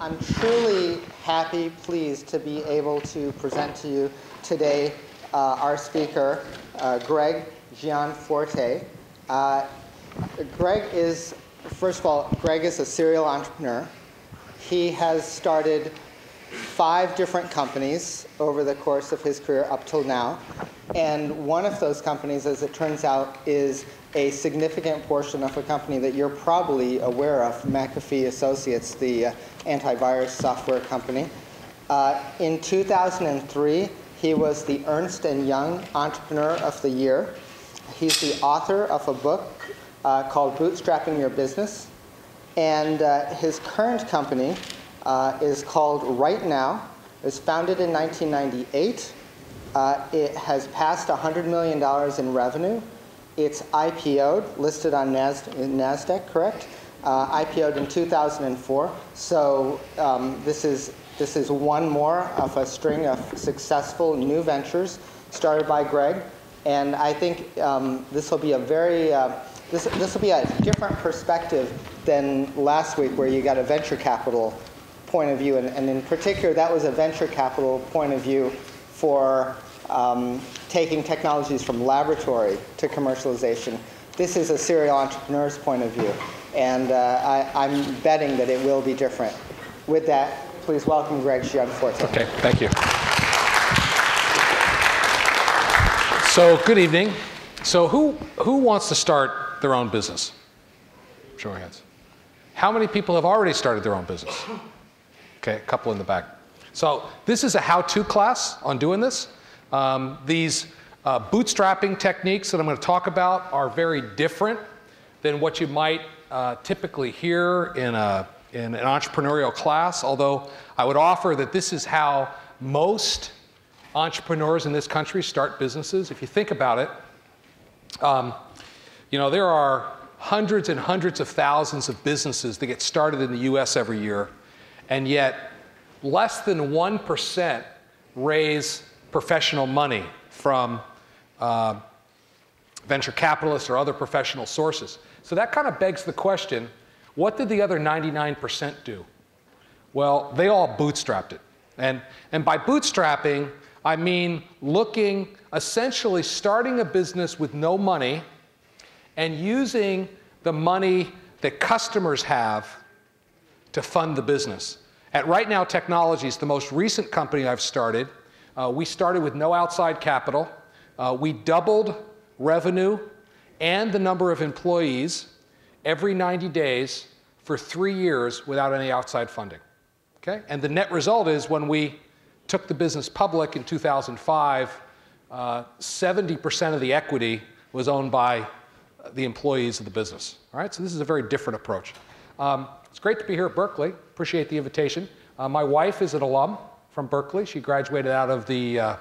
I'm truly happy, pleased to be able to present to you today our speaker, Greg Gianforte. Greg is, first of all, Greg is a serial entrepreneur. He has started 5 different companies over the course of his career up till now. And one of those companies, as it turns out, is a significant portion of a company that you're probably aware of, McAfee Associates, the antivirus software company. In 2003, he was the Ernst & Young Entrepreneur of the Year. He's the author of a book called Bootstrapping Your Business. And his current company is called Right Now. It was founded in 1998. It has passed $100 million in revenue. It's IPO'd, listed on NASDAQ, correct? IPO'd in 2004. So this is one more of a string of successful new ventures started by Greg. And I think this will be a very this will be a different perspective than last week, where you got a venture capital point of view, and in particular, that was a venture capital point of view for taking technologies from laboratory to commercialization. This is a serial entrepreneur's point of view, and I'm betting that it will be different. With that, please welcome Greg Gianforte. Okay, thank you. So, good evening. So, who wants to start their own business? Show your hands. How many people have already started their own business? Okay, a couple in the back. So, this is a how-to class on doing this. These bootstrapping techniques that I'm going to talk about are very different than what you might typically hear in an entrepreneurial class, although I would offer that this is how most entrepreneurs in this country start businesses. If you think about it, you know, there are hundreds and hundreds of thousands of businesses that get started in the US every year, and yet less than 1% raise professional money from venture capitalists or other professional sources. So that kind of begs the question, what did the other 99% do? Well, they all bootstrapped it. And by bootstrapping, I mean essentially starting a business with no money and using the money that customers have to fund the business. At Right Now Technologies, the most recent company I've started, we started with no outside capital. We doubled revenue and the number of employees every 90 days for 3 years without any outside funding. Okay? And the net result is when we took the business public in 2005, 70% of the equity was owned by the employees of the business. All right? So this is a very different approach. It's great to be here at Berkeley. Appreciate the invitation. My wife is an alum from Berkeley. She graduated out of the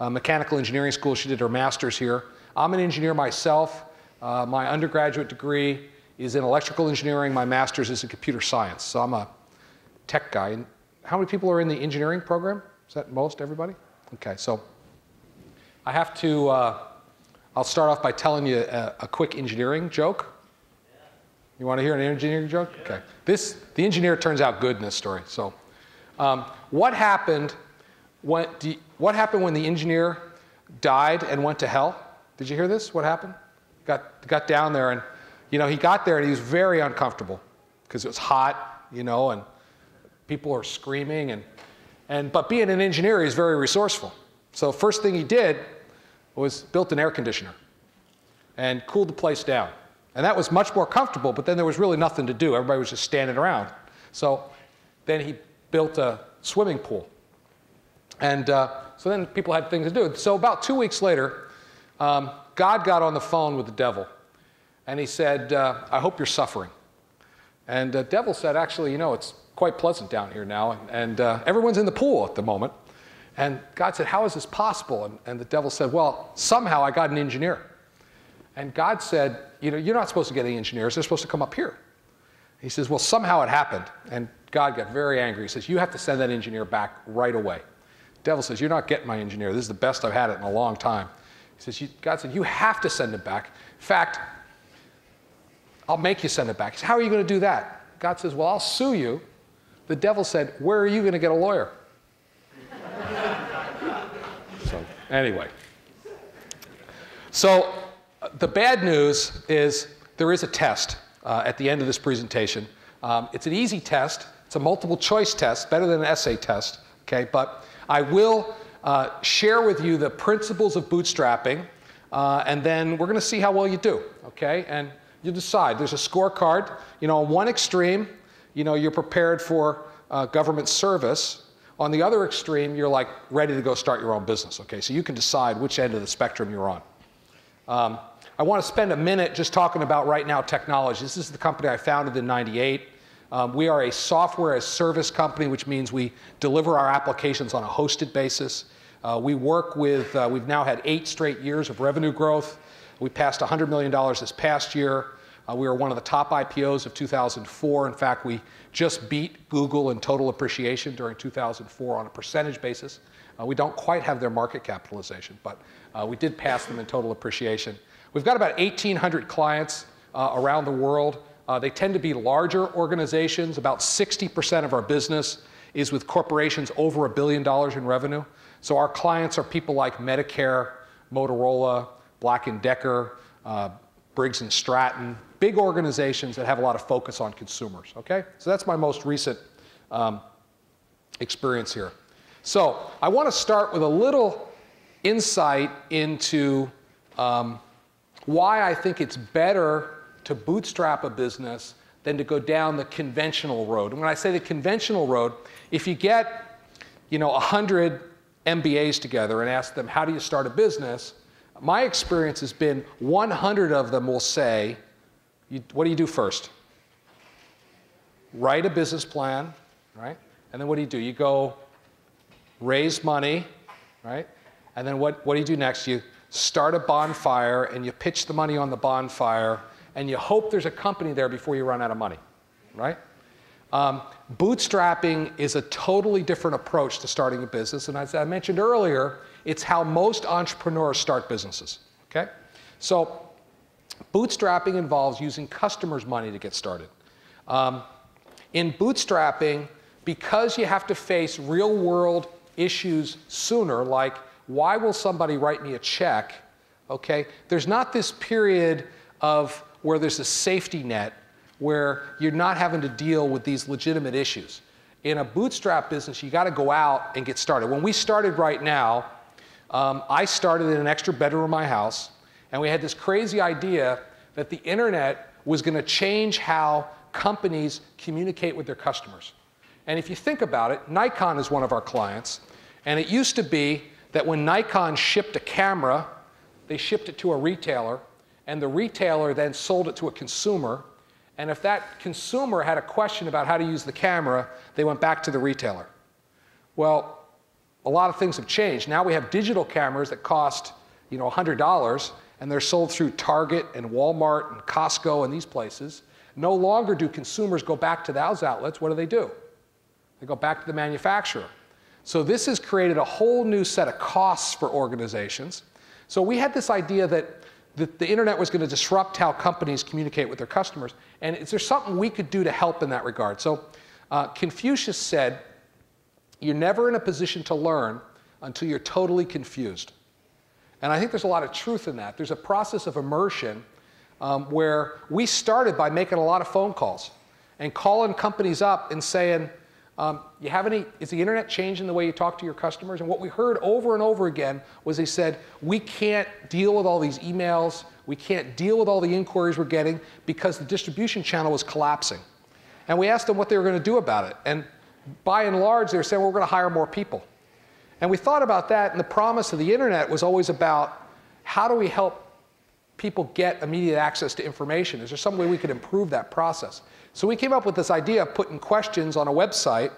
mechanical engineering school. She did her master's here. I'm an engineer myself. My undergraduate degree is in electrical engineering. My master's is in computer science. So I'm a tech guy. And how many people are in the engineering program? Is that most, everybody? Okay, so I have to, I'll start off by telling you a quick engineering joke. You want to hear an engineering joke? Okay. The engineer turns out good in this story. So what happened when the engineer died and went to hell? Did you hear this? What happened? Got down there, and you know, he got there and he was very uncomfortable because it was hot, you know, and people were screaming, but being an engineer, he's very resourceful. So first thing he did was built an air conditioner and cooled the place down. And that was much more comfortable, but then there was really nothing to do. Everybody was just standing around. So then he built a swimming pool. And so then people had things to do. So about 2 weeks later, God got on the phone with the devil. And he said, I hope you're suffering. And the devil said, actually, you know, it's quite pleasant down here now. And everyone's in the pool at the moment. And God said, how is this possible? And the devil said, well, somehow I got an engineer. And God said, you know, you're not supposed to get any engineers. They're supposed to come up here. He says, well, somehow it happened. And God got very angry. He says, you have to send that engineer back right away. The devil says, you're not getting my engineer. This is the best I've had it in a long time. He says, God said, you have to send him back. In fact, I'll make you send it back. He says, how are you going to do that? God says, well, I'll sue you the devil said, where are you going to get a lawyer? So anyway. So the bad news is there is a test at the end of this presentation. It's an easy test. It's a multiple choice test, better than an essay test. Okay, but I will share with you the principles of bootstrapping, and then we're going to see how well you do. Okay, and you decide. There's a scorecard. You know, on one extreme, you know, you're prepared for government service. On the other extreme, you're like ready to go start your own business. Okay, so you can decide which end of the spectrum you're on. I want to spend a minute just talking about right now technology. This is the company I founded in '98. We are a software as service company, which means we deliver our applications on a hosted basis. We work with, we've now had 8 straight years of revenue growth. We passed $100 million this past year. We were one of the top IPOs of 2004. In fact, we just beat Google in total appreciation during 2004 on a percentage basis. We don't quite have their market capitalization, but we did pass them in total appreciation. We've got about 1,800 clients around the world. They tend to be larger organizations. About 60% of our business is with corporations over $1 billion in revenue. So our clients are people like Medicare, Motorola, Black & Decker, Briggs & Stratton, big organizations that have a lot of focus on consumers, okay? So that's my most recent experience here. So I want to start with a little insight into why I think it's better to bootstrap a business than to go down the conventional road. And when I say the conventional road, if you get, you know, 100 MBAs together and ask them, how do you start a business? My experience has been 100 of them will say, what do you do first? Write a business plan, right? And then what do? You go raise money, right? And then what do you do next? You start a bonfire and you pitch the money on the bonfire and you hope there's a company there before you run out of money, right? Bootstrapping is a totally different approach to starting a business, and as I mentioned earlier, it's how most entrepreneurs start businesses, okay? So bootstrapping involves using customers' money to get started. In bootstrapping, because you have to face real-world issues sooner, like why will somebody write me a check, okay? There's not this period of where there's a safety net where you're not having to deal with these legitimate issues. In a bootstrap business, you got to go out and get started. When we started Right Now, I started in an extra bedroom of my house, and we had this crazy idea that the internet was going to change how companies communicate with their customers. And if you think about it, Nikon is one of our clients, and it used to be that when Nikon shipped a camera, they shipped it to a retailer, and the retailer then sold it to a consumer. And if that consumer had a question about how to use the camera, they went back to the retailer. Well, a lot of things have changed. Now we have digital cameras that cost, you know, $100, and they're sold through Target and Walmart and Costco and these places. No longer do consumers go back to those outlets. What do? They go back to the manufacturer. So this has created a whole new set of costs for organizations. So we had this idea that the internet was going to disrupt how companies communicate with their customers. And is there something we could do to help in that regard? So Confucius said, you're never in a position to learn until you're totally confused. And I think there's a lot of truth in that. There's a process of immersion where we started by making a lot of phone calls and calling companies up and saying, is the internet changing the way you talk to your customers? And what we heard over and over again was they said, we can't deal with all these emails, we can't deal with all the inquiries we're getting because the distribution channel was collapsing. And we asked them what they were going to do about it. And by and large, they were saying, well, we're going to hire more people. And we thought about that, and the promise of the internet was always about how do we help people get immediate access to information? Is there some way we could improve that process? So we came up with this idea of putting questions on a website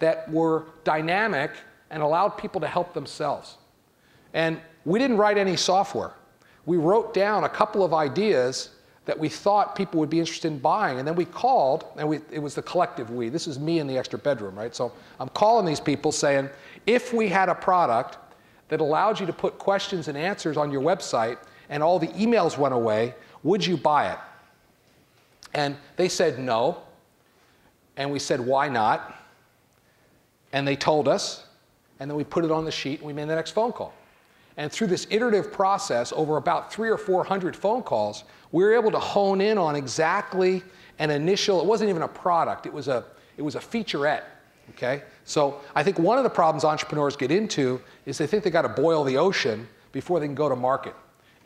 that were dynamic and allowed people to help themselves. And we didn't write any software. We wrote down a couple of ideas that we thought people would be interested in buying, and then we called, and it was the collective we. This is me in the extra bedroom, right? So I'm calling these people saying, if we had a product that allowed you to put questions and answers on your website and all the emails went away, would you buy it? And they said no. And we said, why not? And they told us, and then we put it on the sheet and we made the next phone call. And through this iterative process, over about 300 or 400 phone calls, we were able to hone in on exactly an initial, it wasn't even a product, it was a featurette, okay? So I think one of the problems entrepreneurs get into is they think they got to boil the ocean before they can go to market.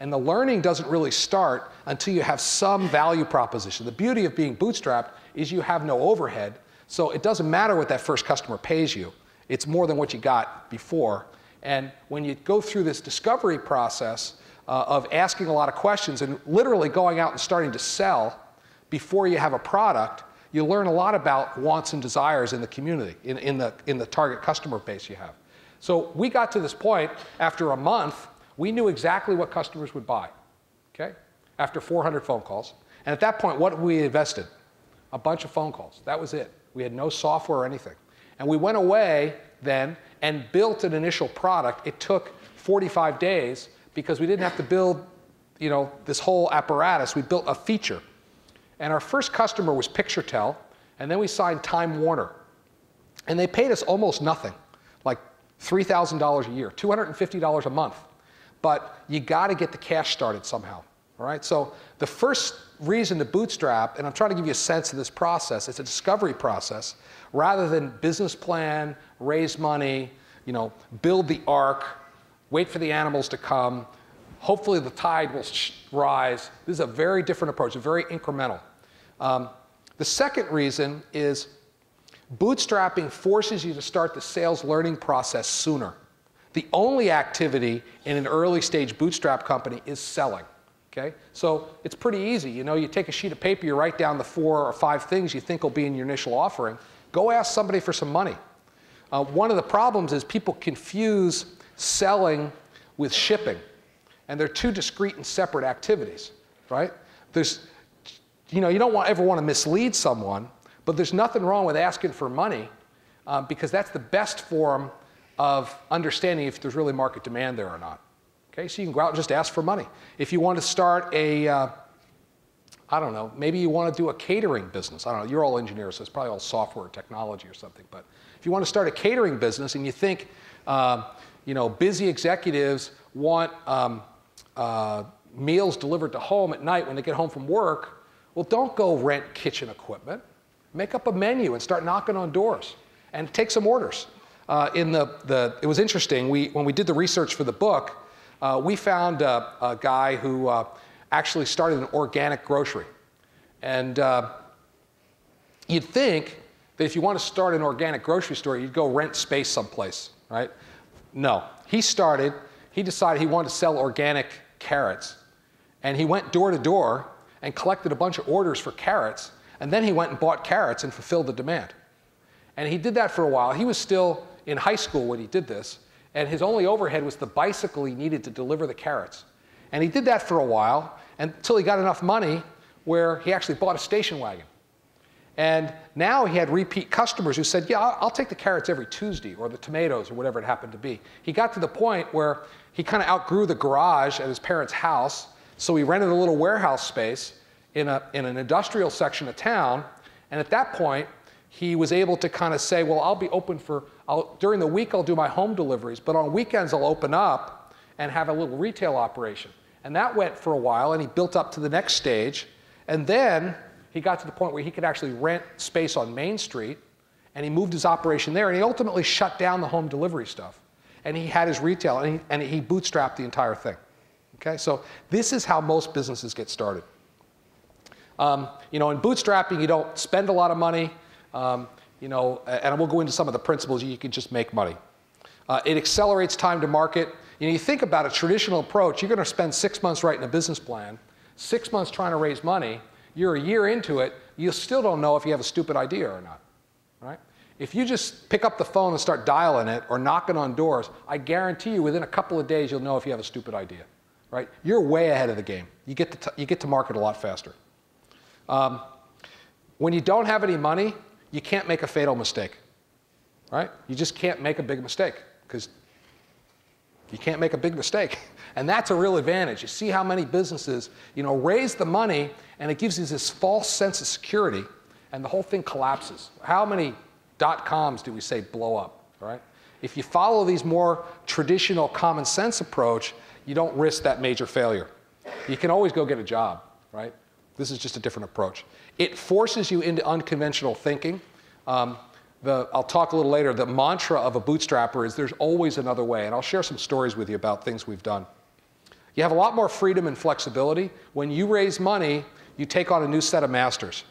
And the learning doesn't really start until you have some value proposition. The beauty of being bootstrapped is you have no overhead, so it doesn't matter what that first customer pays you. It's more than what you got before. And when you go through this discovery process of asking a lot of questions and literally going out and starting to sell before you have a product, you learn a lot about wants and desires in the community, in the target customer base you have. So we got to this point, after a month, we knew exactly what customers would buy, okay? After 400 phone calls. And at that point, what we invested? A bunch of phone calls. That was it. We had no software or anything. And we went away then and built an initial product. It took 45 days because we didn't have to build, this whole apparatus. We built a feature. And our first customer was PictureTel, and then we signed Time Warner. And they paid us almost nothing, like $3,000 a year, $250 a month. But you got to get the cash started somehow, all right? So the first reason to bootstrap, and I'm trying to give you a sense of this process, it's a discovery process, rather than business plan, raise money, build the ark, wait for the animals to come, hopefully the tide will rise. This is a very different approach, very incremental. The second reason is bootstrapping forces you to start the sales learning process sooner. The only activity in an early stage bootstrap company is selling. Okay? So it's pretty easy. You take a sheet of paper, you write down the 4 or 5 things you think will be in your initial offering. Go ask somebody for some money. One of the problems is people confuse selling with shipping. And they're two discrete and separate activities, right? You don't ever want to mislead someone, but there's nothing wrong with asking for money because that's the best form of understanding if there's really market demand there or not. Okay, so you can go out and just ask for money. If you want to start I don't know, maybe you want to do a catering business. I don't know, you're all engineers, so it's probably all software or technology or something. But if you want to start a catering business and you think, busy executives want meals delivered to home at night when they get home from work, well, don't go rent kitchen equipment. Make up a menu and start knocking on doors and take some orders. It was interesting, when we did the research for the book, we found a guy who actually started an organic grocery. And you'd think that if you want to start an organic grocery store, you'd go rent space someplace, right? No. He decided he wanted to sell organic carrots. And he went door to door and collected a bunch of orders for carrots. And then he went and bought carrots and fulfilled the demand. And he did that for a while. He was still in high school when he did this. And his only overhead was the bicycle he needed to deliver the carrots. And he did that for a while until he got enough money where he actually bought a station wagon. And now he had repeat customers who said, yeah, I'll take the carrots every Tuesday, or the tomatoes, or whatever it happened to be. He got to the point where he kind of outgrew the garage at his parents' house, so he rented a little warehouse space in an industrial section of town. And at that point, he was able to kind of say, well, I'll be open during the week I'll do my home deliveries, but on weekends I'll open up and have a little retail operation. And that went for a while, and he built up to the next stage. And then he got to the point where he could actually rent space on Main Street, and he moved his operation there, and he ultimately shut down the home delivery stuff. And he had his retail, and he bootstrapped the entire thing. Okay, so this is how most businesses get started. In bootstrapping, you don't spend a lot of money, and we'll go into some of the principles. You can just make money. It accelerates time to market. You think about a traditional approach, you're going to spend 6 months writing a business plan, 6 months trying to raise money. You're a year into it, you still don't know if you have a stupid idea or not, right? If you just pick up the phone and start dialing it or knocking on doors, I guarantee you within a couple of days you'll know if you have a stupid idea, right? You're way ahead of the game. You get to market a lot faster. When you don't have any money, you can't make a fatal mistake, right? You just can't make a big mistake because you can't make a big mistake. And that's a real advantage. You see how many businesses, raise the money, and it gives you this false sense of security. and the whole thing collapses. How many .coms do we say blow up, right? If you follow these more traditional common sense approach, you don't risk that major failure. You can always go get a job, right? This is just a different approach. It forces you into unconventional thinking. I'll talk a little later, the mantra of a bootstrapper is there's always another way, and I'll share some stories with you about things we've done. You have a lot more freedom and flexibility. When you raise money, you take on a new set of masters.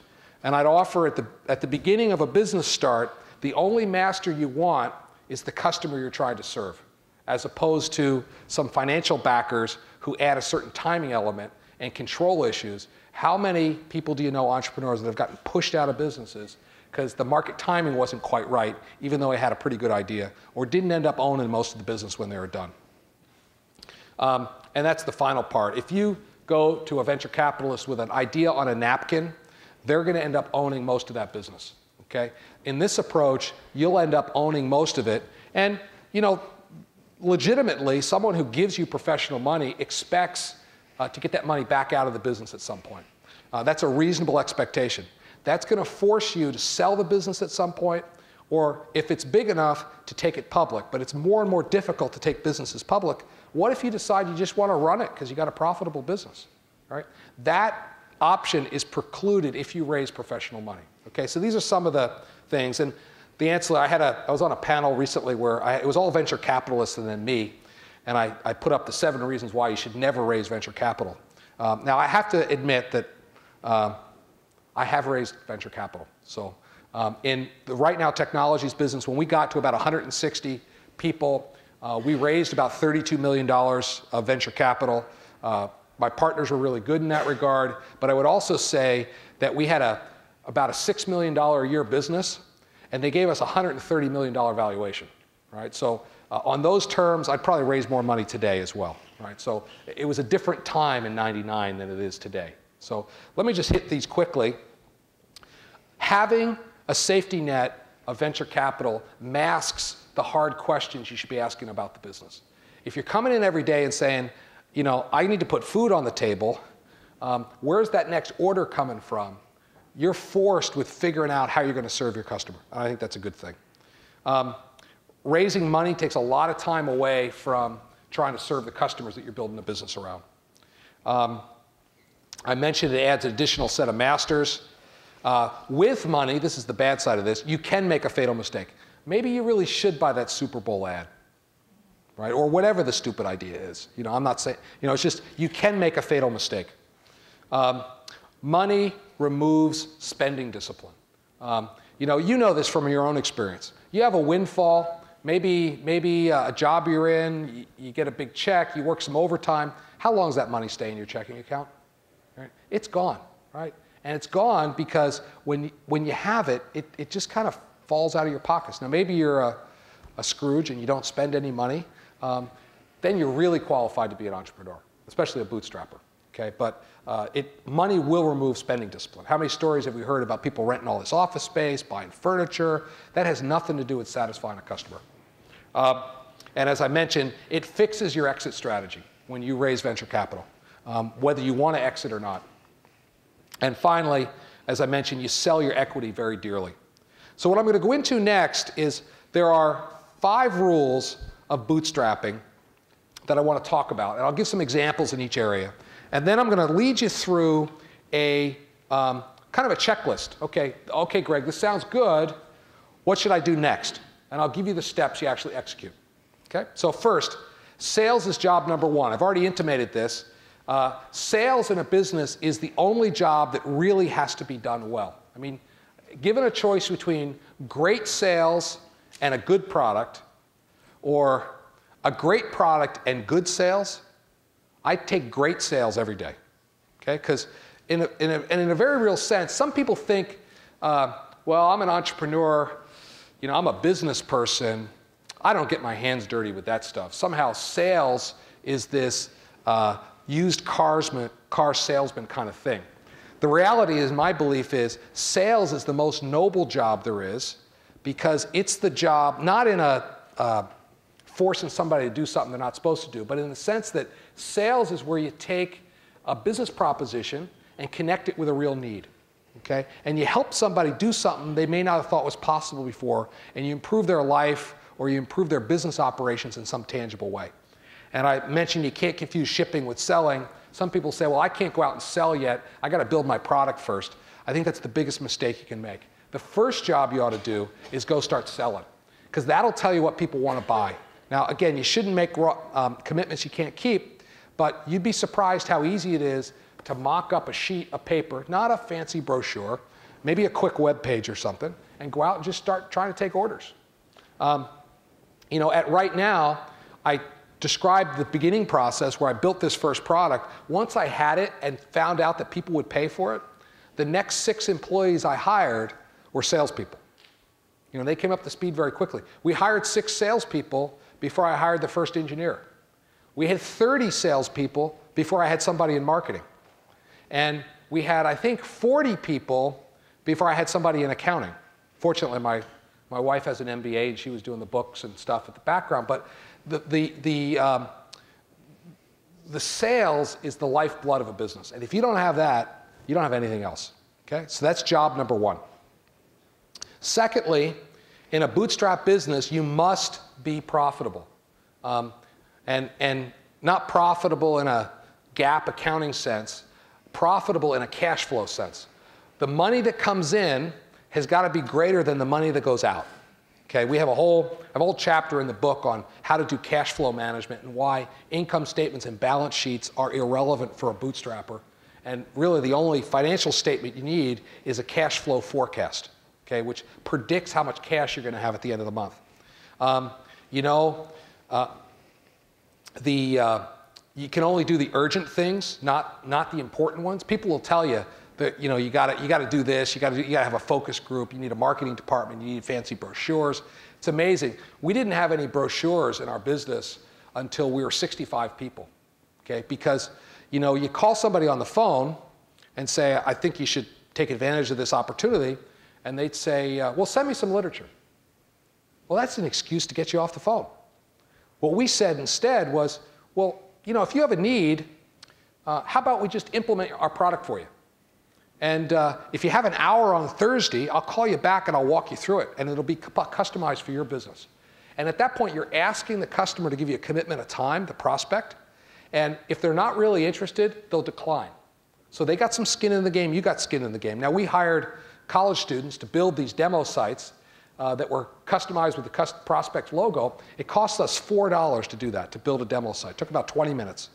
And I'd offer at the beginning of a business start, the only master you want is the customer you're trying to serve, as opposed to some financial backers who add a certain timing element and control issues. How many people do you know, entrepreneurs, that have gotten pushed out of businesses because the market timing wasn't quite right, even though they had a pretty good idea, or didn't end up owning most of the business when they were done? And that's the final part. If you go to a venture capitalist with an idea on a napkin, they're going to end up owning most of that business. Okay? In this approach, you'll end up owning most of it. And, you know, legitimately, someone who gives you professional money expects to get that money back out of the business at some point. That's a reasonable expectation. That's going to force you to sell the business at some point, or if it's big enough, to take it public. But it's more and more difficult to take businesses public. What if you decide you just want to run it because you got a profitable business? Right? That option is precluded if you raise professional money. Okay, so these are some of the things. And the answer, I was on a panel recently where it was all venture capitalists and then me, and I put up the 7 reasons why you should never raise venture capital. Now, I have to admit that I have raised venture capital. So in the Right Now Technologies business, when we got to about 160 people, we raised about $32 million of venture capital. My partners were really good in that regard, but I would also say that we had about a $6 million a year business, and they gave us a $130 million valuation, right? So on those terms, I'd probably raise more money today as well, right? So it was a different time in '99 than it is today. So let me just hit these quickly. Having a safety net of venture capital masks the hard questions you should be asking about the business. If you're coming in every day and saying, you know, I need to put food on the table, where's that next order coming from? You're forced with figuring out how you're going to serve your customer. And I think that's a good thing. Raising money takes a lot of time away from trying to serve the customers that you're building a business around. I mentioned it adds an additional set of masters. With money, this is the bad side of this, you can make a fatal mistake. Maybe you really should buy that Super Bowl ad, right? Or whatever the stupid idea is. You know, I'm not saying, you know, it's just you can make a fatal mistake. Money removes spending discipline. You know this from your own experience. You have a windfall, maybe a job you're in, you get a big check, you work some overtime. How long does that money stay in your checking account? Right? It's gone, right? And it's gone because when you have it, it just kind of falls out of your pockets. Now, maybe you're a Scrooge and you don't spend any money. Then you're really qualified to be an entrepreneur, especially a bootstrapper. Okay? But money will remove spending discipline. How many stories have we heard about people renting all this office space, buying furniture? That has nothing to do with satisfying a customer. And as I mentioned, it fixes your exit strategy when you raise venture capital, whether you want to exit or not. And finally, as I mentioned, you sell your equity very dearly. So what I'm going to go into next is there are 5 rules of bootstrapping that I want to talk about. And I'll give some examples in each area. And then I'm going to lead you through a kind of a checklist. Okay, Greg, this sounds good. What should I do next? And I'll give you the steps you actually execute. Okay? So first, sales is job number 1. I've already intimated this. Sales in a business is the only job that really has to be done well. I mean, given a choice between great sales and a good product, or a great product and good sales, I take great sales every day. Okay? Because in a very real sense, some people think, well, I'm an entrepreneur, you know, I'm a business person, I don't get my hands dirty with that stuff. Somehow sales is this used car salesman kind of thing. The reality is, my belief is, sales is the most noble job there is, because it's the job, not in a forcing somebody to do something they're not supposed to do, but in the sense that sales is where you take a business proposition and connect it with a real need. okay? And you help somebody do something they may not have thought was possible before, and you improve their life or you improve their business operations in some tangible way. And I mentioned you can't confuse shipping with selling. Some people say, well, I can't go out and sell yet. I got to build my product first. I think that's the biggest mistake you can make. The first job you ought to do is go start selling, because that'll tell you what people want to buy. Now, again, you shouldn't make commitments you can't keep, but you'd be surprised how easy it is to mock up a sheet of paper, not a fancy brochure, maybe a quick web page or something, and go out and just start trying to take orders. You know, right now, I described the beginning process where I built this first product. Once I had it and found out that people would pay for it, the next 6 employees I hired were salespeople. You know, they came up to speed very quickly. We hired 6 salespeople before I hired the first engineer. We had 30 salespeople before I had somebody in marketing. And we had, I think, 40 people before I had somebody in accounting. Fortunately, my wife has an MBA and she was doing the books and stuff at the background. But the sales is the lifeblood of a business. And if you don't have that, you don't have anything else. Okay? So that's job number 1. Secondly, in a bootstrap business, you must be profitable. And not profitable in a GAAP accounting sense, profitable in a cash flow sense. The money that comes in has got to be greater than the money that goes out. Okay, we have a whole chapter in the book on how to do cash flow management and why income statements and balance sheets are irrelevant for a bootstrapper. And really the only financial statement you need is a cash flow forecast, okay, which predicts how much cash you're going to have at the end of the month. You can only do the urgent things, not the important ones. People will tell you that you got to do this, you got to have a focus group, you need a marketing department, you need fancy brochures. It's amazing. We didn't have any brochures in our business until we were 65 people, okay? Because you call somebody on the phone and say, I think you should take advantage of this opportunity, and they'd say, well, send me some literature. Well, that's an excuse to get you off the phone. What we said instead was, well, if you have a need, how about we just implement our product for you? And if you have an hour on Thursday, I'll call you back and I'll walk you through it, and it'll be customized for your business. And at that point, you're asking the customer to give you a commitment of time, the prospect, and if they're not really interested, they'll decline. So they got some skin in the game, you got skin in the game. Now, we hired college students to build these demo sites that were customized with the prospect logo. It cost us $4 to do that, to build a demo site. It took about 20 minutes.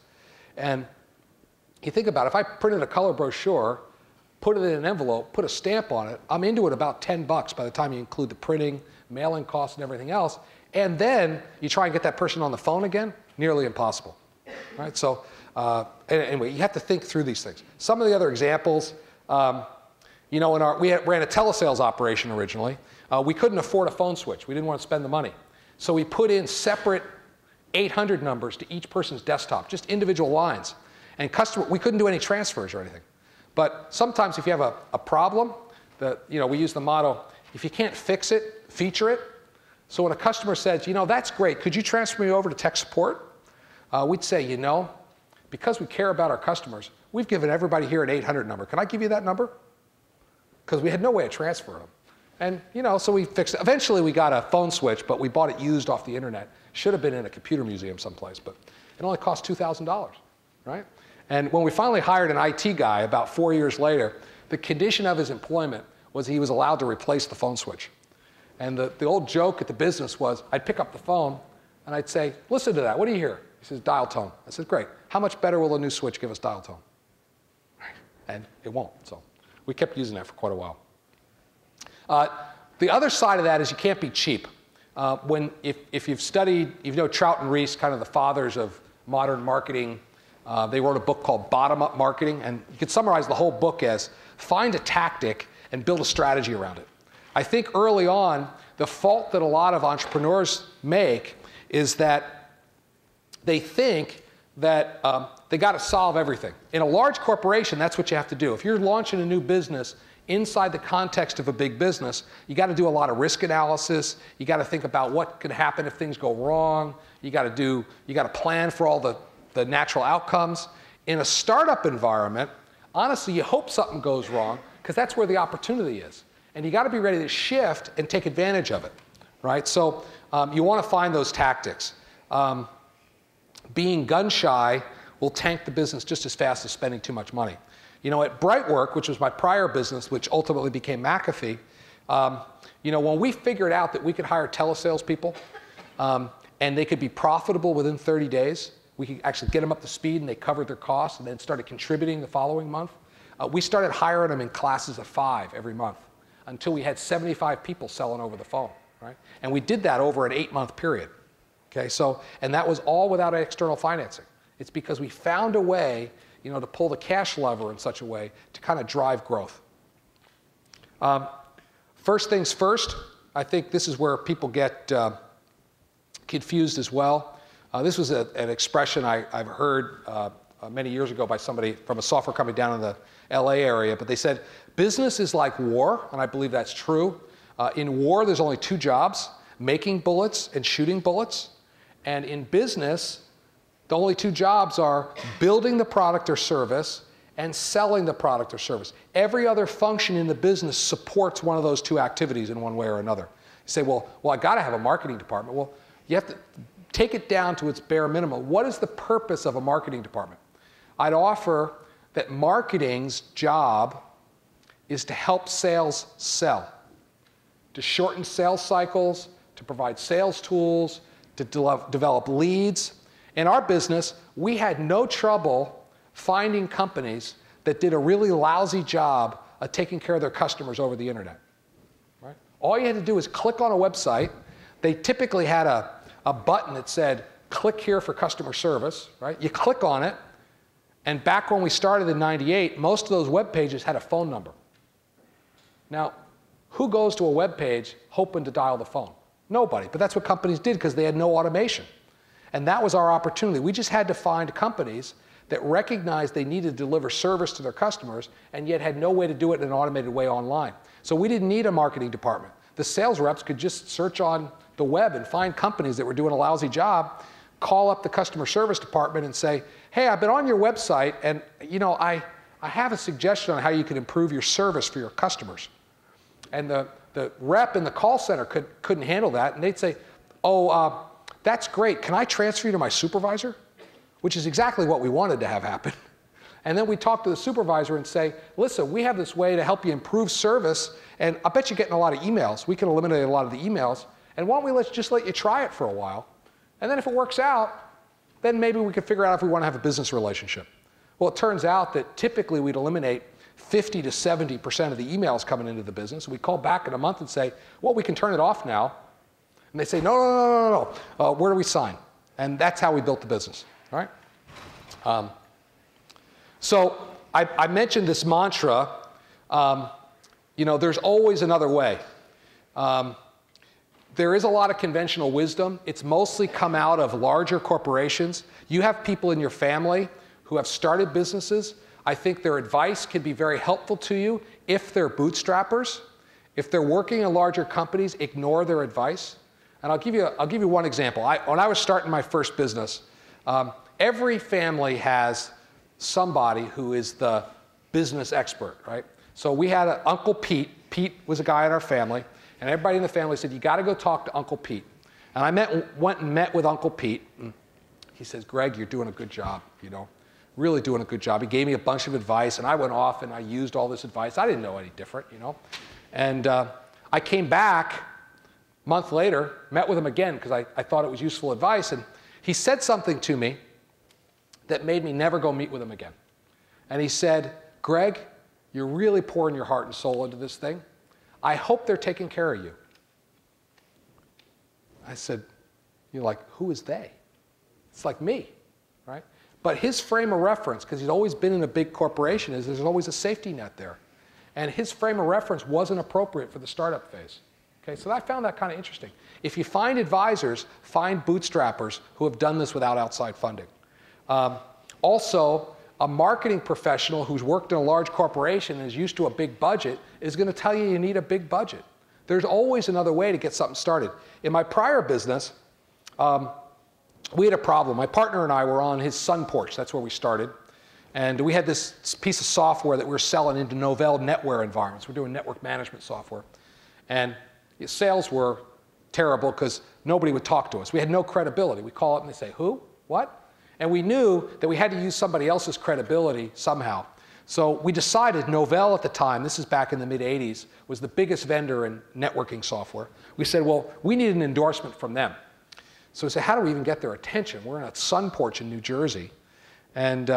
And you think about it, if I printed a color brochure, put it in an envelope, put a stamp on it, I'm into it about $10 by the time you include the printing, mailing costs, and everything else. And then you try and get that person on the phone again, nearly impossible. Right? So anyway, you have to think through these things. Some of the other examples, we ran a telesales operation originally. We couldn't afford a phone switch. We didn't want to spend the money. So we put in separate 800 numbers to each person's desktop, just individual lines. And we couldn't do any transfers or anything. But sometimes if you have a problem, we use the motto, if you can't fix it, feature it. So when a customer says, that's great, could you transfer me over to tech support? We'd say, because we care about our customers, we've given everybody here an 800 number. Can I give you that number? Because we had no way of transferring them. And, so we fixed it. Eventually we got a phone switch, but we bought it used off the internet. Should have been in a computer museum someplace, but it only cost $2,000, right? And when we finally hired an IT guy about 4 years later, the condition of his employment was he was allowed to replace the phone switch. And the old joke at the business was I'd pick up the phone and I'd say, listen to that, what do you hear? He says, dial tone. I said, great. How much better will a new switch give us dial tone? And it won't. So we kept using that for quite a while. The other side of that is you can't be cheap. If you've studied, Trout and Reese, kind of the fathers of modern marketing, they wrote a book called Bottom-Up Marketing, and you could summarize the whole book as find a tactic and build a strategy around it. I think early on, the fault that a lot of entrepreneurs make is that they think that they got to solve everything. In a large corporation, that's what you have to do. If you're launching a new business inside the context of a big business, you got to do a lot of risk analysis. You got to think about what could happen if things go wrong. You got to plan for all the natural outcomes. In a startup environment, honestly, you hope something goes wrong because that's where the opportunity is. And you got to be ready to shift and take advantage of it, right? So you want to find those tactics. Being gun shy will tank the business just as fast as spending too much money. You know, at Brightwork, which was my prior business, which ultimately became McAfee, you know, when we figured out that we could hire telesales people and they could be profitable within 30 days, we could actually get them up to speed and they covered their costs and then started contributing the following month. We started hiring them in classes of 5 every month until we had 75 people selling over the phone, right? And we did that over an 8-month period, okay? So, and that was all without external financing. It's because we found a way, you know, to pull the cash lever in such a way to kind of drive growth. First things first, I think this is where people get confused as well. This was an expression I've heard many years ago by somebody from a software company down in the LA area, but they said, business is like war, and I believe that's true. In war, there's only 2 jobs, making bullets and shooting bullets. And in business, the only 2 jobs are building the product or service and selling the product or service. Every other function in the business supports one of those 2 activities in one way or another. You say, well, I got to have a marketing department. Well, you have to take it down to its bare minimum. What is the purpose of a marketing department? I'd offer that marketing's job is to help sales sell, to shorten sales cycles, to provide sales tools, to develop leads. In our business, we had no trouble finding companies that did a really lousy job of taking care of their customers over the internet. Right? All you had to do was click on a website. They typically had a button that said, click here for customer service. Right? You click on it, and back when we started in '98, most of those web pages had a phone number. Now, who goes to a web page hoping to dial the phone? Nobody, but that's what companies did because they had no automation. And that was our opportunity. We just had to find companies that recognized they needed to deliver service to their customers and yet had no way to do it in an automated way online. So we didn't need a marketing department. The sales reps could just search on the web and find companies that were doing a lousy job, call up the customer service department and say, hey, I've been on your website and you know, I have a suggestion on how you can improve your service for your customers. And the rep in the call center couldn't handle that, and they'd say, oh, that's great. Can I transfer you to my supervisor? Which is exactly what we wanted to have happen. And then we talk to the supervisor and say, listen, we have this way to help you improve service, and I bet you're getting a lot of emails. We can eliminate a lot of the emails, and why don't we just let you try it for a while? And then if it works out, then maybe we could figure out if we want to have a business relationship. Well, it turns out that typically we'd eliminate 50 to 70% of the emails coming into the business. We call back in a month and say, well, we can turn it off now. And they say, no. Where do we sign? And that's how we built the business, all right? So I mentioned this mantra, you know, there's always another way. There is a lot of conventional wisdom. It's mostly come out of larger corporations. You have people in your family who have started businesses. I think their advice can be very helpful to you if they're bootstrappers. If they're working in larger companies, ignore their advice. And I'll give you one example. When I was starting my first business, every family has somebody who is the business expert, right? So we had Uncle Pete. Pete was a guy in our family, and everybody in the family said, you got to go talk to Uncle Pete. And I went and met with Uncle Pete. And he says, Greg, you're doing a good job, you know, really doing a good job. He gave me a bunch of advice, and I went off and I used all this advice. I didn't know any different, you know. And I came back a month later, met with him again because I thought it was useful advice, and he said something to me that made me never go meet with him again. And he said, Greg, you're really pouring your heart and soul into this thing. I hope they're taking care of you. I said, you're like, who is they? It's like me, right? But his frame of reference, because he's always been in a big corporation, is there's always a safety net there. And his frame of reference wasn't appropriate for the startup phase. Okay, so I found that kind of interesting. If you find advisors, find bootstrappers who have done this without outside funding. Also, a marketing professional who's worked in a large corporation and is used to a big budget is going to tell you you need a big budget. There's always another way to get something started. In my prior business, we had a problem. My partner and I were on his sun porch. That's where we started. And we had this piece of software that we were selling into Novell NetWare environments. We're doing network management software. And sales were terrible because nobody would talk to us. We had no credibility. We call up and they say, who? What? And we knew that we had to use somebody else's credibility somehow. So we decided Novell at the time, this is back in the mid-'80s, was the biggest vendor in networking software. We said, well, we need an endorsement from them. So we said, how do we even get their attention? We're in a sun porch in New Jersey. And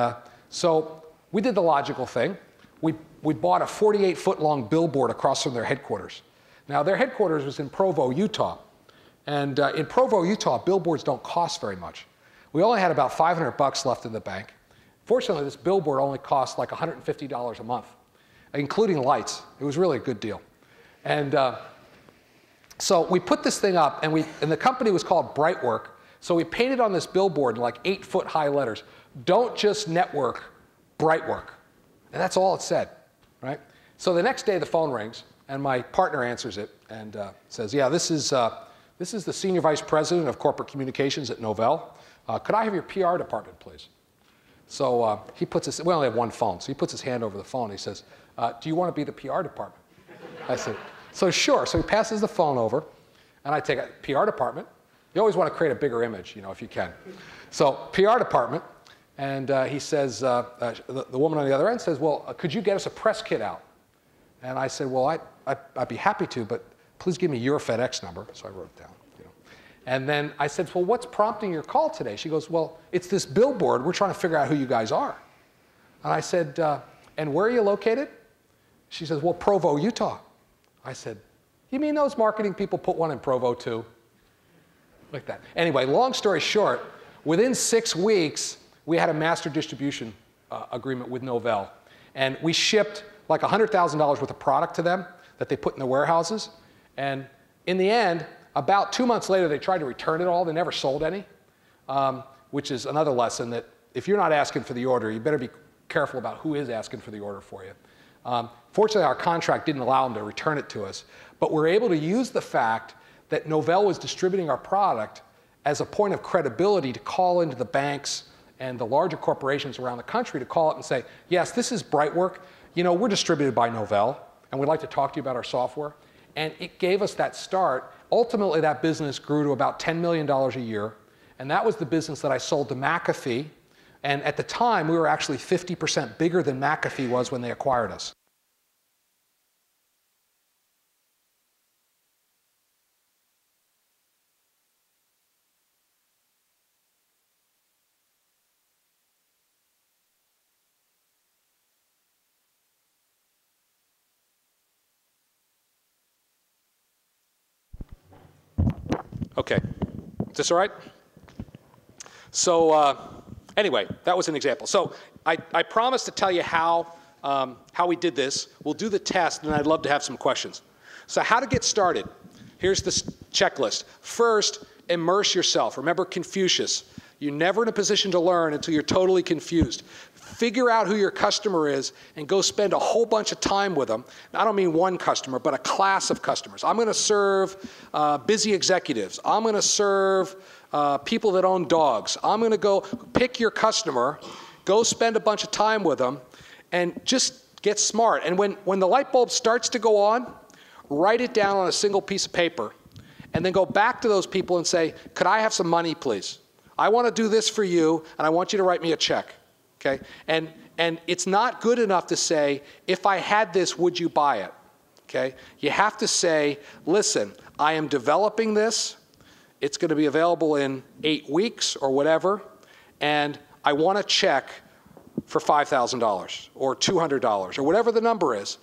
so we did the logical thing. We bought a 48-foot-long billboard across from their headquarters. Now, their headquarters was in Provo, Utah. And in Provo, Utah, billboards don't cost very much. We only had about $500 left in the bank. Fortunately, this billboard only cost like $150 a month, including lights. It was really a good deal. And so we put this thing up, and the company was called Brightwork. So we painted on this billboard in like 8-foot high letters, "Don't just network, Brightwork." And that's all it said, right? So the next day the phone rings, and my partner answers it and says, yeah, this is the Senior Vice President of Corporate Communications at Novell. Could I have your PR department, please? So he puts his, we only have one phone, so he puts his hand over the phone. And he says, do you want to be the PR department? I said, so sure. So he passes the phone over, and I take a PR department. You always want to create a bigger image, you know, if you can. So PR department, and he says, the woman on the other end says, well, could you get us a press kit out? And I said, well, I'd be happy to, but please give me your FedEx number. So I wrote it down. And then I said, well, what's prompting your call today? She goes, well, it's this billboard. We're trying to figure out who you guys are. And I said, and where are you located? She says, well, Provo, Utah. I said, you mean those marketing people put one in Provo too? Like that. Anyway, long story short, within 6 weeks, we had a master distribution agreement with Novell. And we shipped like $100,000 worth of product to them that they put in the warehouses. And in the end, about 2 months later, they tried to return it all. They never sold any, which is another lesson that if you're not asking for the order, you better be careful about who is asking for the order for you. Fortunately, our contract didn't allow them to return it to us, but we're able to use the fact that Novell was distributing our product as a point of credibility to call into the banks and the larger corporations around the country to call up and say, yes, this is Brightwork. You know, we're distributed by Novell, and we'd like to talk to you about our software. And it gave us that start. Ultimately, that business grew to about $10 million a year, and that was the business that I sold to McAfee. And at the time, we were actually 50% bigger than McAfee was when they acquired us. Okay, is this all right? So anyway, that was an example. So I promised to tell you how we did this. We'll do the test, and I'd love to have some questions. So how to get started. Here's the checklist. First, immerse yourself. Remember Confucius. You're never in a position to learn until you're totally confused. Figure out who your customer is and go spend a whole bunch of time with them. Now, I don't mean one customer, but a class of customers. I'm going to serve busy executives. I'm going to serve people that own dogs. I'm going to go pick your customer, go spend a bunch of time with them, and just get smart. And when the light bulb starts to go on, write it down on a single piece of paper, and then go back to those people and say, could I have some money, please? I want to do this for you, and I want you to write me a check. Okay? And it's not good enough to say, if I had this, would you buy it? Okay? You have to say, listen, I am developing this. It's going to be available in 8 weeks or whatever, and I want a check for $5,000 or $200 or whatever the number is.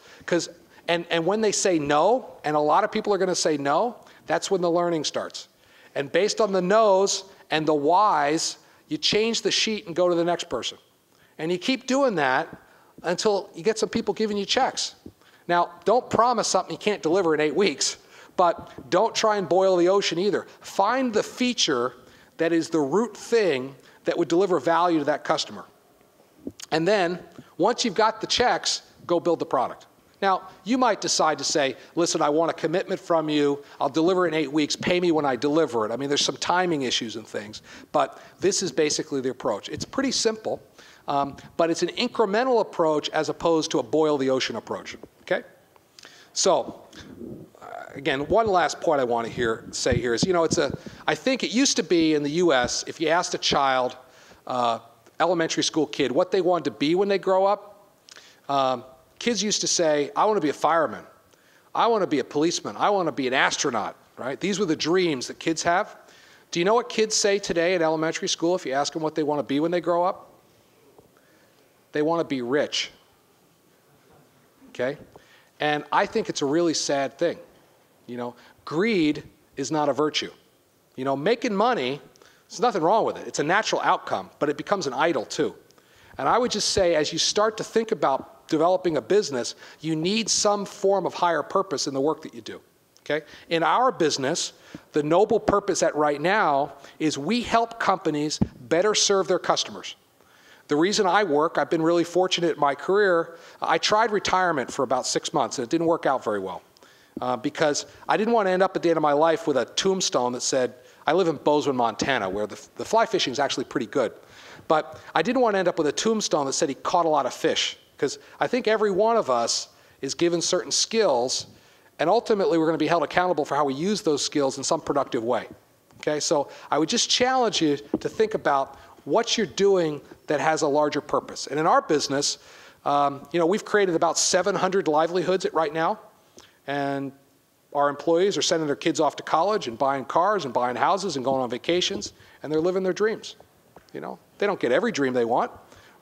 And when they say no, and a lot of people are going to say no, that's when the learning starts. And based on the no's and the why's, you change the sheet and go to the next person. And you keep doing that until you get some people giving you checks. Now, don't promise something you can't deliver in 8 weeks, but don't try and boil the ocean either. Find the feature that is the root thing that would deliver value to that customer. And then, once you've got the checks, go build the product. Now, you might decide to say, listen, I want a commitment from you. I'll deliver it in 8 weeks. Pay me when I deliver it. I mean, there's some timing issues and things. But this is basically the approach. It's pretty simple, but it's an incremental approach as opposed to a boil the ocean approach. Okay? So, again, one last point I want to say here is, I think it used to be in the US, if you asked a child, elementary school kid, what they wanted to be when they grow up, kids used to say, I want to be a fireman. I want to be a policeman. I want to be an astronaut, right? These were the dreams that kids have. Do you know what kids say today in elementary school if you ask them what they want to be when they grow up? They want to be rich, okay? And I think it's a really sad thing. Greed is not a virtue. Making money, there's nothing wrong with it. It's a natural outcome, but it becomes an idol too. And I would just say, as you start to think about developing a business, you need some form of higher purpose in the work that you do, okay? In our business, the noble purpose at right now is we help companies better serve their customers. The reason I work, I've been really fortunate in my career. I tried retirement for about 6 months, and it didn't work out very well because I didn't want to end up at the end of my life with a tombstone that said, I live in Bozeman, Montana, where the fly fishing is actually pretty good. But I didn't want to end up with a tombstone that said he caught a lot of fish, because I think every one of us is given certain skills, and ultimately we're going to be held accountable for how we use those skills in some productive way. Okay, so I would just challenge you to think about what you're doing that has a larger purpose. And in our business, we've created about 700 livelihoods right now, and our employees are sending their kids off to college and buying cars and buying houses and going on vacations, and they're living their dreams. They don't get every dream they want,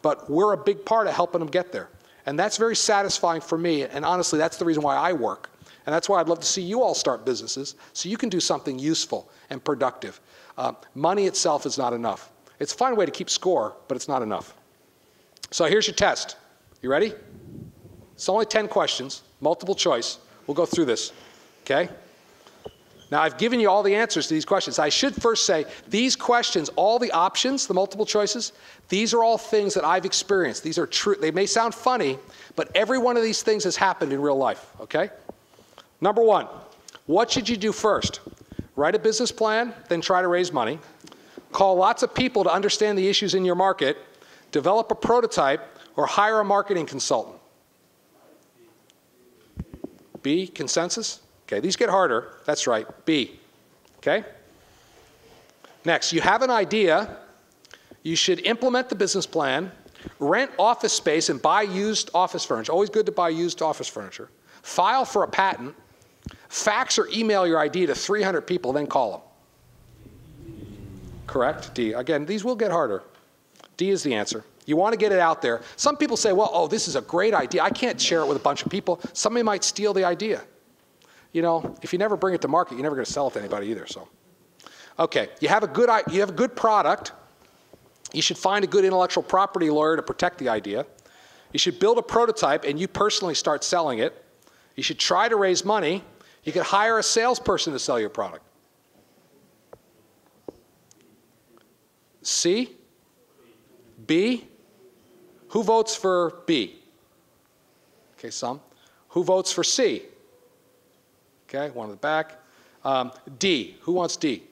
but we're a big part of helping them get there. And that's very satisfying for me, and honestly, that's the reason why I work. And that's why I'd love to see you all start businesses so you can do something useful and productive. Money itself is not enough. It's a fine way to keep score, but it's not enough. So here's your test. You ready? It's only 10 questions, multiple choice. We'll go through this, okay? Now, I've given you all the answers to these questions. I should first say, these questions, all the options, the multiple choices, these are all things that I've experienced. These are true. They may sound funny, but every one of these things has happened in real life, okay? Number one, what should you do first? Write a business plan, then try to raise money. Call lots of people to understand the issues in your market. Develop a prototype, or hire a marketing consultant. B, consensus? Okay, these get harder. That's right, B. Okay? Next, you have an idea. You should implement the business plan, rent office space, and buy used office furniture. Always good to buy used office furniture. File for a patent. Fax or email your idea to 300 people, then call them. Correct? D. Again, these will get harder. D is the answer. You want to get it out there. Some people say, well, oh, this is a great idea. I can't share it with a bunch of people. Somebody might steal the idea. If you never bring it to market, you're never going to sell it to anybody either. So, okay, you have a good product. You should find a good intellectual property lawyer to protect the idea. You should build a prototype and you personally start selling it. You should try to raise money. You could hire a salesperson to sell your product. C? B? Who votes for B? Okay, some. Who votes for C? Okay, one in the back. D, who wants D?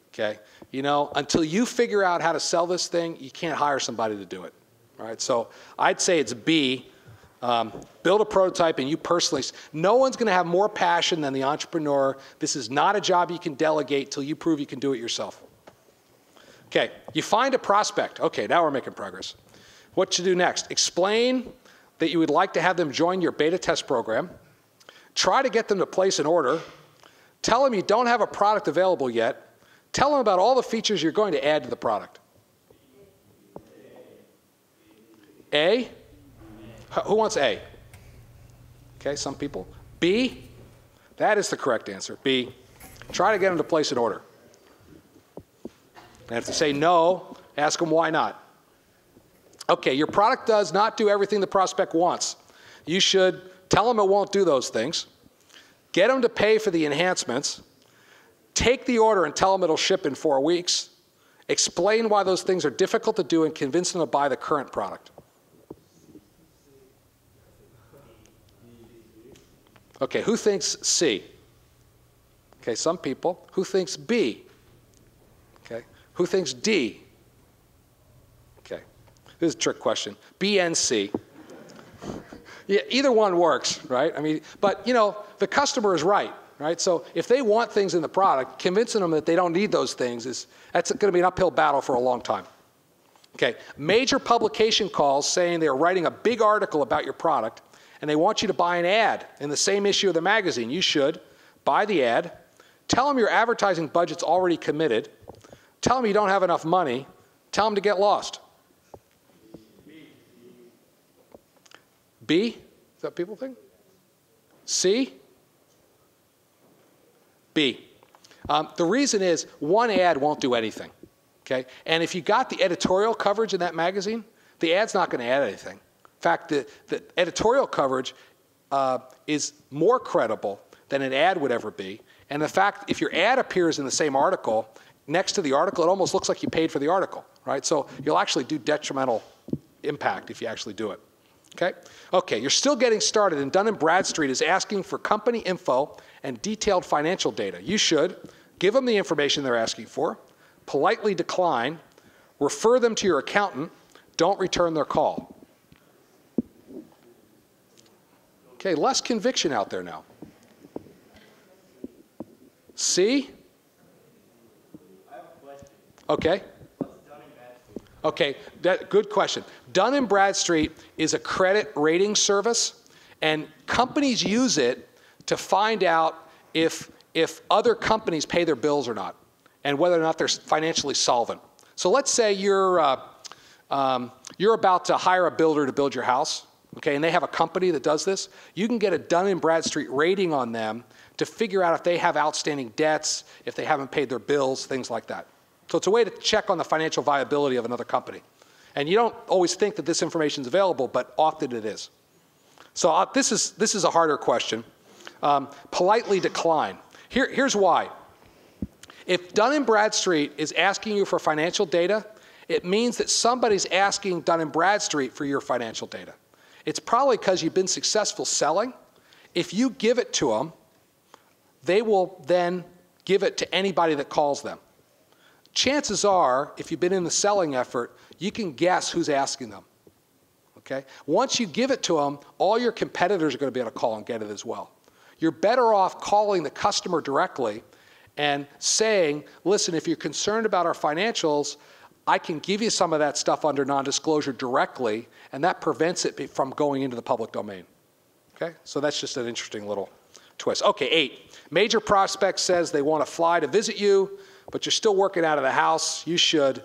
Okay, until you figure out how to sell this thing, you can't hire somebody to do it. All right, so I'd say it's B. Build a prototype and you personally, no one's going to have more passion than the entrepreneur. This is not a job you can delegate till you prove you can do it yourself. Okay, you find a prospect. Okay, now we're making progress. What to do next? Explain that you would like to have them join your beta test program. Try to get them to place an order. Tell them you don't have a product available yet. Tell them about all the features you're going to add to the product. A? Who wants A? Okay, some people. B? That is the correct answer. B. Try to get them to place an order. And if they say no, ask them why not. Okay, your product does not do everything the prospect wants. You should tell them it won't do those things. Get them to pay for the enhancements. Take the order and tell them it'll ship in 4 weeks. Explain why those things are difficult to do and convince them to buy the current product. Okay, who thinks C? Okay, some people. Who thinks B? Okay, who thinks D? Okay, this is a trick question. B and C. Yeah, either one works, right? I mean, but you know, the customer is right, right? So if they want things in the product, convincing them that they don't need those things that's going to be an uphill battle for a long time. Okay, major publication calls saying they're writing a big article about your product and they want you to buy an ad in the same issue of the magazine. You should buy the ad, tell them your advertising budget's already committed, tell them you don't have enough money, tell them to get lost. B? Is that what people think? C? B. The reason is one ad won't do anything. Okay? And if you got the editorial coverage in that magazine, the ad's not going to add anything. In fact, the editorial coverage is more credible than an ad would ever be. And the fact, if your ad appears in the same article, next to the article, it almost looks like you paid for the article, right? So you'll actually do detrimental impact if you actually do it. Okay? Okay, you're still getting started, and Dun & Bradstreet is asking for company info and detailed financial data. You should give them the information they're asking for, politely decline, refer them to your accountant, don't return their call. Okay, less conviction out there now. C? I have a question. Okay. What's Dun & Bradstreet? Okay, good question. Dun & Bradstreet is a credit rating service, and companies use it to find out if other companies pay their bills or not, and whether or not they're financially solvent. So let's say you're about to hire a builder to build your house, okay, and they have a company that does this. You can get a Dun & Bradstreet rating on them to figure out if they have outstanding debts, if they haven't paid their bills, things like that. So it's a way to check on the financial viability of another company. And you don't always think that this information is available, but often it is. So this is a harder question. Politely decline. Here's why. If Dun & Bradstreet is asking you for financial data, it means that somebody's asking Dun & Bradstreet for your financial data. It's probably because you've been successful selling. If you give it to them, they will then give it to anybody that calls them. Chances are, if you've been in the selling effort, you can guess who's asking them. Okay? Once you give it to them, all your competitors are going to be able to call and get it as well. You're better off calling the customer directly and saying, listen, if you're concerned about our financials, I can give you some of that stuff under non-disclosure directly, and that prevents it from going into the public domain. Okay? So that's just an interesting little twist. Okay, 8. Major prospect says they want to fly to visit you, but you're still working out of the house. You should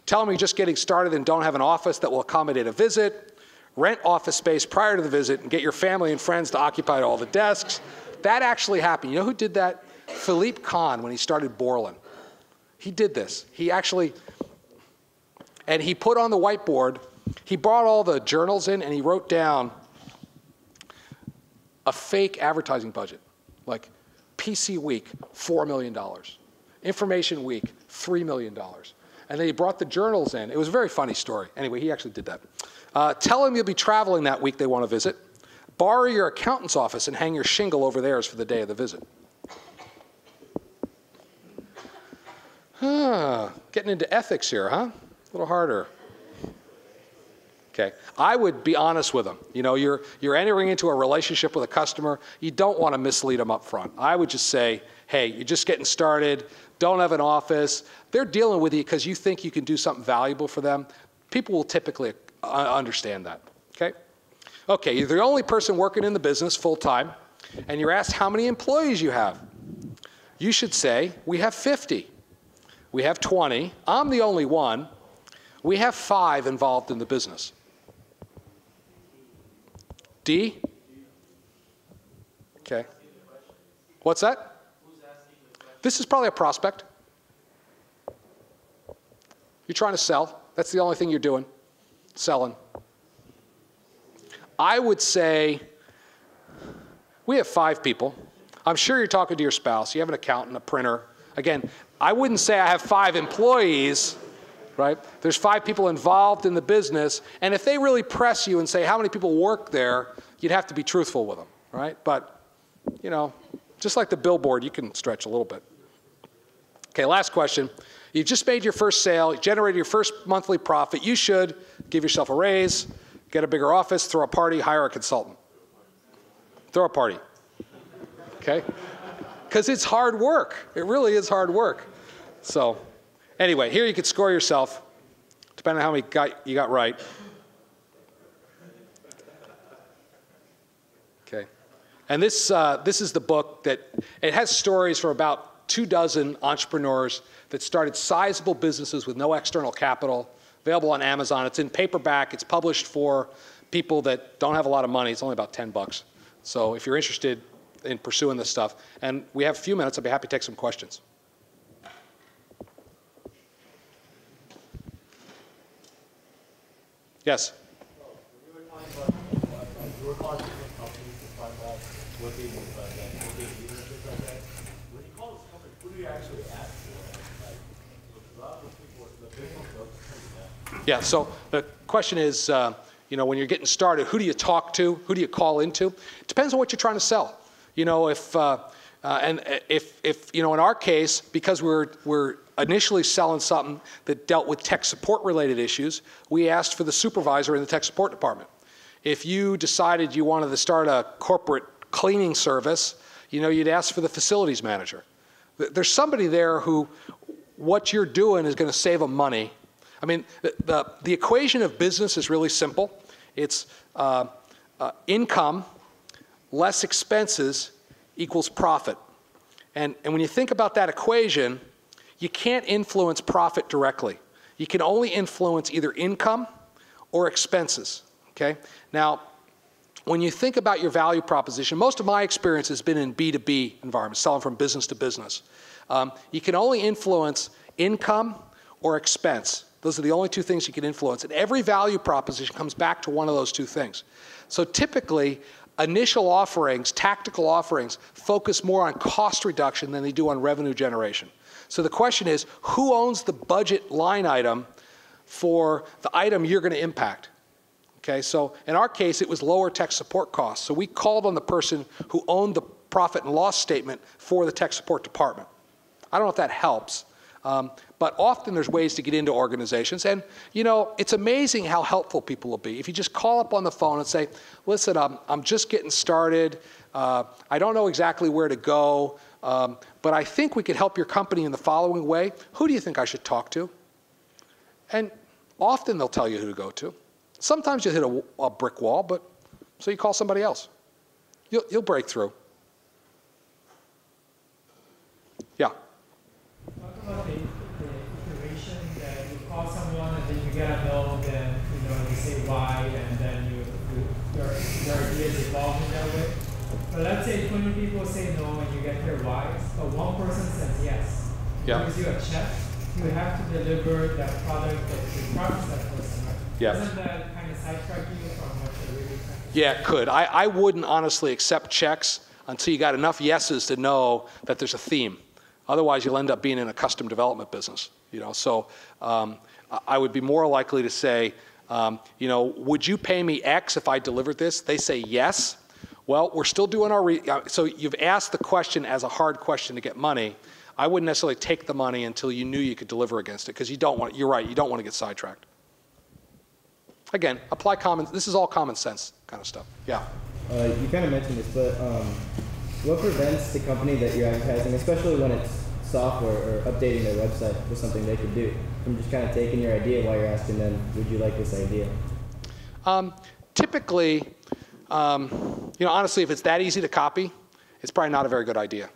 tell them you're just getting started and don't have an office that will accommodate a visit. Rent office space prior to the visit and get your family and friends to occupy all the desks. That actually happened. You know who did that? Philippe Kahn, when he started Borland. He did this. He actually, and he put on the whiteboard, he brought all the journals in and he wrote down a fake advertising budget, like PC Week, $4 million. Information Week, $3 million. And then he brought the journals in. It was a very funny story. Anyway, he actually did that. Tell him you'll be traveling that week they want to visit. Borrow your accountant's office and hang your shingle over theirs for the day of the visit. Getting into ethics here, huh? A little harder. Okay, I would be honest with them. You know, you're entering into a relationship with a customer. You don't want to mislead them up front. I would just say, hey, you're just getting started. Don't have an office. They're dealing with you because you think you can do something valuable for them. People will typically understand that. Okay? Okay, you're the only person working in the business full time, and you're asked how many employees you have. You should say, we have 50. We have 20. I'm the only one. We have 5 involved in the business. D? Okay. What's that? This is probably a prospect. You're trying to sell. That's the only thing you're doing. Selling. I would say we have 5 people. I'm sure you're talking to your spouse. You have an accountant, a printer. Again, I wouldn't say I have 5 employees, right? There's 5 people involved in the business, and if they really press you and say how many people work there, you'd have to be truthful with them, right? But you know, just like the billboard, you can stretch a little bit. Okay, last question. You've just made your first sale, you generated your first monthly profit. You should give yourself a raise, get a bigger office, throw a party, hire a consultant. Throw a party, okay? Because it's hard work. It really is hard work. So anyway, here you could score yourself, depending on how many you got right. Okay. And this is the book that, it has stories from about 24 entrepreneurs that started sizable businesses with no external capital, available on Amazon. It's in paperback. It's published for people that don't have a lot of money. It's only about $10. So if you're interested in pursuing this stuff, and we have a few minutes, I'd be happy to take some questions. Yes? You were talking about, you were calling different companies to find out what they do about that, what they do and things like that. When you call this company, who do you actually ask for? Like, a lot of people, the big ones don't tell you that. Yeah, so the question is, you know, when you're getting started, who do you talk to? Who do you call into? It depends on what you're trying to sell. You know, if you know, in our case, because we're initially selling something that dealt with tech support related issues, we asked for the supervisor in the tech support department. If you decided you wanted to start a corporate cleaning service, you know, you'd ask for the facilities manager. There's somebody there who, what you're doing is going to save them money. I mean, the equation of business is really simple. It's income less expenses equals profit. And when you think about that equation, you can't influence profit directly. You can only influence either income or expenses, okay? Now, when you think about your value proposition, most of my experience has been in B2B environments, selling from business to business. You can only influence income or expense. Those are the only two things you can influence. And every value proposition comes back to one of those two things. So typically, initial offerings, tactical offerings, focus more on cost reduction than they do on revenue generation. So the question is, who owns the budget line item for the item you're going to impact? Okay, so in our case, it was lower tech support costs. So we called on the person who owned the profit and loss statement for the tech support department. I don't know if that helps. But often there's ways to get into organizations. And, you know, it's amazing how helpful people will be. If you just call up on the phone and say, listen, I'm just getting started. I don't know exactly where to go, but I think we could help your company in the following way. Who do you think I should talk to? And often they'll tell you who to go to. Sometimes you'll hit a brick wall, but so you call somebody else. You'll break through. Yeah. Talk about the iteration that you call someone and then you get a no, then you know you say why, and then your ideas evolve in that way. But let's say 20 people say no and you get their whys, but one person says yes. Yeah. Gives you a check. You have to deliver that product that you promised that person, right? Yeah. Doesn't that kind of sidetrack you from what you're really trying to Yeah, it could. I wouldn't honestly accept checks until you got enough yeses to know that there's a theme. Otherwise, you'll end up being in a custom development business. You know, so I would be more likely to say, you know, would you pay me X if I delivered this? They say yes. Well, we're still doing our so you've asked the question as a hard question to get money. I wouldn't necessarily take the money until you knew you could deliver against it, because you don't want. You're right. You don't want to get sidetracked. Again, apply common. This is all common sense kind of stuff. Yeah. You kind of mentioned this, but what prevents the company that you're advertising, especially when it's software or updating their website with something they could do, from just kind of taking your idea while you're asking them, would you like this idea? Typically, you know, honestly, if it's that easy to copy, it's probably not a very good idea.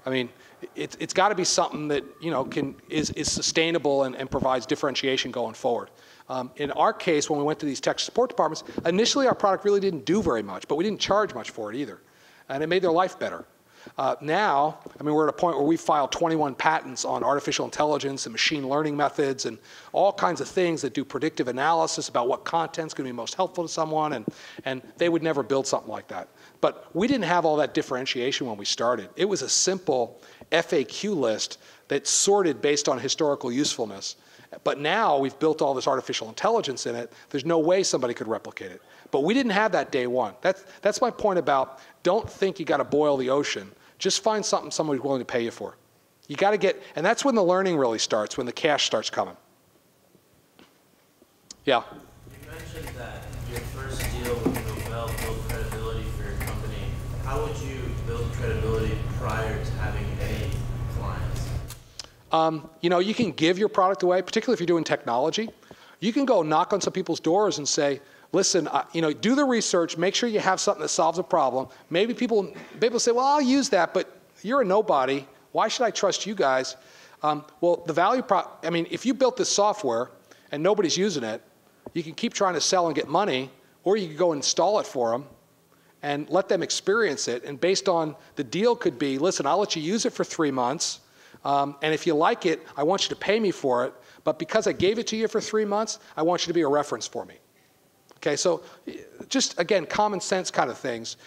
I mean, it's got to be something that, you know, is sustainable and provides differentiation going forward. In our case, when we went to these tech support departments, initially our product really didn't do very much, but we didn't charge much for it either. And it made their life better. Now, I mean, we're at a point where we filed 21 patents on artificial intelligence and machine learning methods and all kinds of things that do predictive analysis about what content's going to be most helpful to someone, and they would never build something like that. But we didn't have all that differentiation when we started. It was a simple FAQ list that sorted based on historical usefulness. But now we've built all this artificial intelligence in it. There's no way somebody could replicate it. But we didn't have that day one. That's my point about don't think you got to boil the ocean. Just find something somebody's willing to pay you for. You got to get, and that's when the learning really starts, when the cash starts coming. Yeah? You mentioned that your first deal with Novell built credibility for your company. How would you build credibility prior to having any clients? You know, you can give your product away, particularly if you're doing technology. You can go knock on some people's doors and say, listen, you know, do the research, make sure you have something that solves a problem. Maybe people say, well, I'll use that, but you're a nobody. Why should I trust you guys? Well, the value I mean, if you built this software and nobody's using it, you can keep trying to sell and get money, or you can go install it for them and let them experience it. And based on the deal could be, listen, I'll let you use it for 3 months. And if you like it, I want you to pay me for it. But because I gave it to you for 3 months, I want you to be a reference for me. Okay, so just, again, common sense kind of things.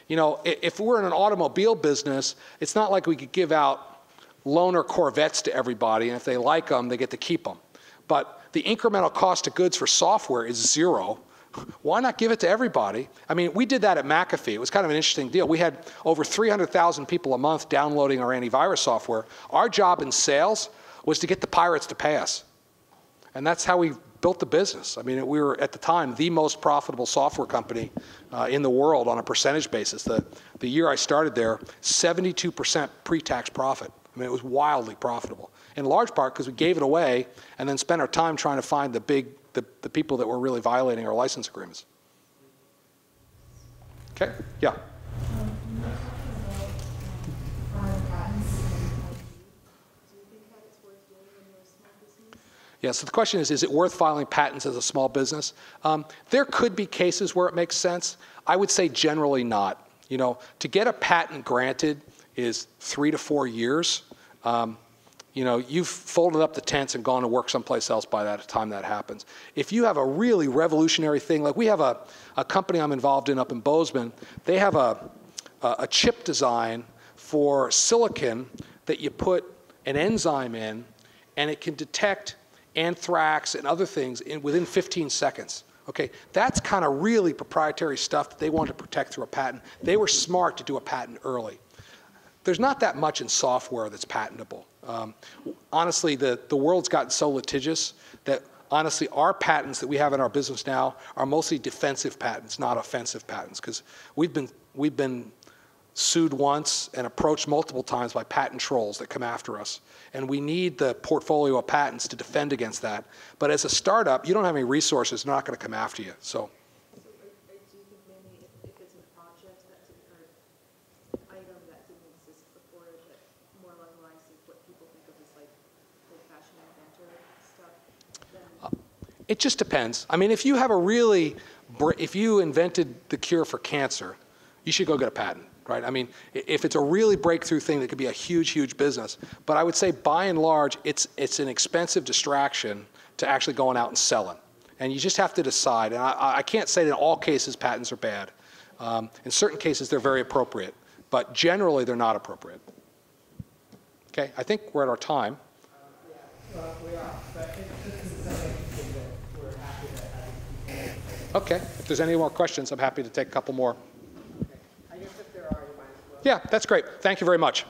You know, if we're in an automobile business, it's not like we could give out loaner Corvettes to everybody, and if they like them, they get to keep them. But the incremental cost of goods for software is 0. Why not give it to everybody? I mean, we did that at McAfee. It was kind of an interesting deal. We had over 300,000 people a month downloading our antivirus software. Our job in sales was to get the pirates to pay us. And that's how we built the business. I mean, we were, at the time, the most profitable software company in the world on a percentage basis. The year I started there, 72% pre-tax profit. I mean, it was wildly profitable, in large part because we gave it away and then spent our time trying to find the people that were really violating our license agreements. Okay, yeah. Yeah, so the question is it worth filing patents as a small business? There could be cases where it makes sense. I would say generally not. You know, to get a patent granted is 3 to 4 years. You know, you've folded up the tents and gone to work someplace else by that time that happens. If you have a really revolutionary thing, like we have a company I'm involved in up in Bozeman, they have a chip design for silicon that you put an enzyme in, and it can detect anthrax and other things within 15 seconds. Okay, that's kind of really proprietary stuff that they wanted to protect through a patent. They were smart to do a patent early. There's not that much in software that's patentable. Honestly, the world's gotten so litigious that honestly our patents that we have in our business now are mostly defensive patents, not offensive patents, because we've been sued once and approached multiple times by patent trolls that come after us. And we need the portfolio of patents to defend against that. But as a startup, you don't have any resources, they're not going to come after you. So do you think maybe if it's a project that's or item that didn't exist before, that more along the lines of what people think of as like old-fashioned inventor stuff? It just depends. I mean, if you have if you invented the cure for cancer, you should go get a patent. Right? I mean, if it's a really breakthrough thing, that could be a huge, huge business. But I would say, by and large, it's an expensive distraction to actually going out and selling. And you just have to decide. And I can't say that in all cases patents are bad. In certain cases, they're very appropriate. But generally, they're not appropriate. Okay, I think we're at our time. Yeah, we are. But this is something that we're happy to have. Okay, if there's any more questions, I'm happy to take a couple more. I guess if there are, you might as well. Yeah, that's great. Thank you very much.